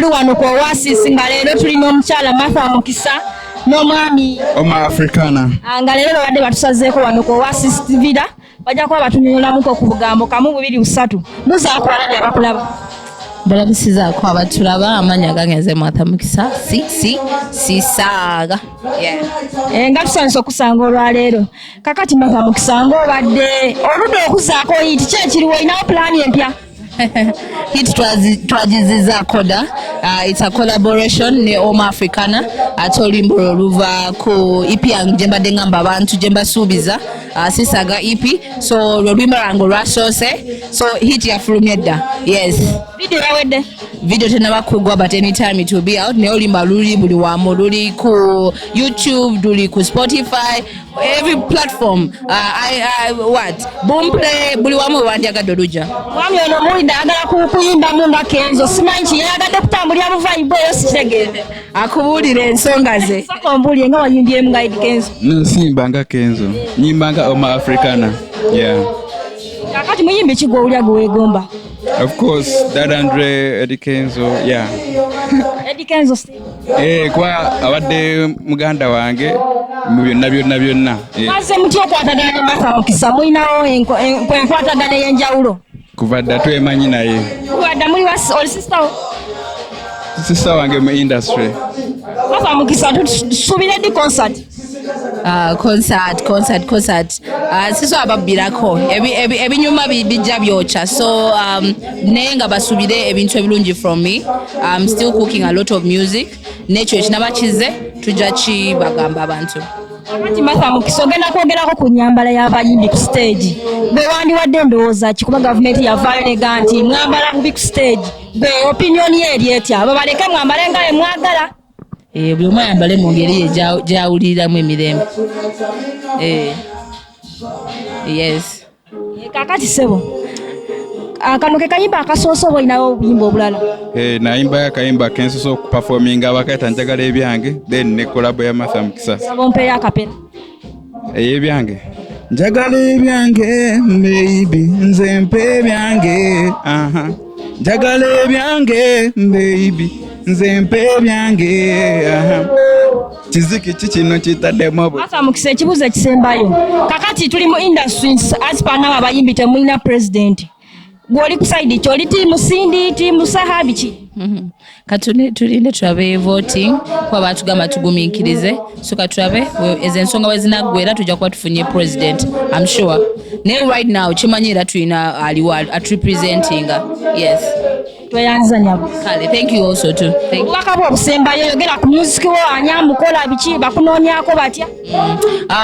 tuli wano ku Oasis nga leero tulina omukyala Matha Mukisa n'omwami Africana nga leero babadde batusazeeko wano ku Oasis TV bajja kuba batunyonyolamuko ku bugambo kamu 2 3 muzaakwana ne bakulaba balabisizaako abatulaba amanya gangenze Matha Mukisa sisaaga nga tusanyusa okusanga olwaleero kakati Matha Mukisa ng'obadde oludde okuzaako yiti ki ekiriwo olinawo pulaani empya hit twagiziza koda it's a collaboration ne Africana ate oluyimba oluva ku EP yange gye mbadde ngamba abantu gye mbasuubiza sisaga EP so oluyimba lwange olwasoose so hit yafulumye dda yes video yawedde video tenaba kugwa but anytime it will be out ne oluyimba luli buli wamu luli ku YouTube luli ku Spotify every platform Boomplay buli wamu bandyagadde oluja mwami ono muwulidde ayagala kuyimbamu nga Kenzo simanyi ki yayagadde kutambulira buvayibu eyo sikitegeeze akubuulira ensonga ze saka ombuulire nga wayimbyemu nga Eddie Kenzo simba nga Kenzo nyimbanga Africana kakati muyimbi ki gw'owulya gwe weegomba of course Dad Andre Eddie Kenzo Eddie Kenzo kwa abadde muganda wange mu byonna maze mutya okwatagana ne Matha Mukisa mulinawo enkwatagana ey'enjawulo kuva dda twemanyi naye wadda muli oli sister wange mu industry Matha Mukisa tusuubira ddi concert siso ababbirako ebinyuma bijja byokya so naye nga basubire ebintu ebirungi from me I'm still cooking a lot of music nekyo ekinaba kize tujja kibagamba abantu kati Matha Mukisa ogenda kwogerako ku nyambala y'abayimbi ku stage bwe wandiwadde ndowooza kikuba gavumenti yavaayo nega nti mwambala bubi ku stage bwe opinion ye eri etya babaleke mwambale nga bwe mwagala buli omu ayambale mu ngeri ye gy'awuliriramu emirembe yes kakati sebo kano ke kayimba akasoose oba olinawo obuyimba obulala nayimbayo akayimba kensosa okupafominga abakaita njagala ebyange then ne kolabo ya Matha Mukisa bompeeyo akapera ey'ebyange njagala ebyange baby nze mpe ebyange njagala ebyange baby nze mpe ebyange kiziki kikino kitaddemu Matha Mukisa ekibuuzo ekisembayo kakati tuli mu industry as per now abayimbi temulina president gwoli ku side ki oli tiimu Sindi tiimu Sahabi ki katulinde tulabe voting kuba batugamba tugumiikirize so katulabe ezo ensonga bwe zinaggwera tujja kuba tufunye president I'm sure naye right now kimanyira tulina aliwo atrepresentinga yes tweyanza nyabo kale thank you also too thank you wakabo obusembayo yogera ku music wo anyamukola biki bakunoonyako batya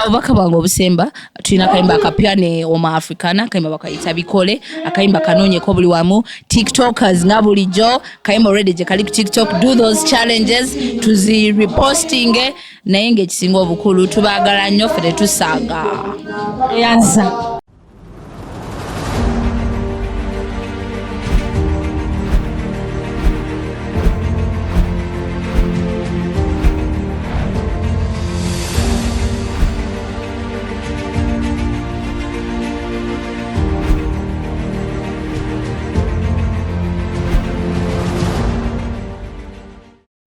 obubaka bwange obusemba tulina kayimba akapya ne Africana kayimba bakayita bikole akayimba kanoonyeko buli wamu tiktokers nga bulijjo kayimba already gye kali ku TikTok do those challenges tuzi reposting naye ng'ekisinga obukulu tubaagala nnyo ffe tetusaaga tweyanza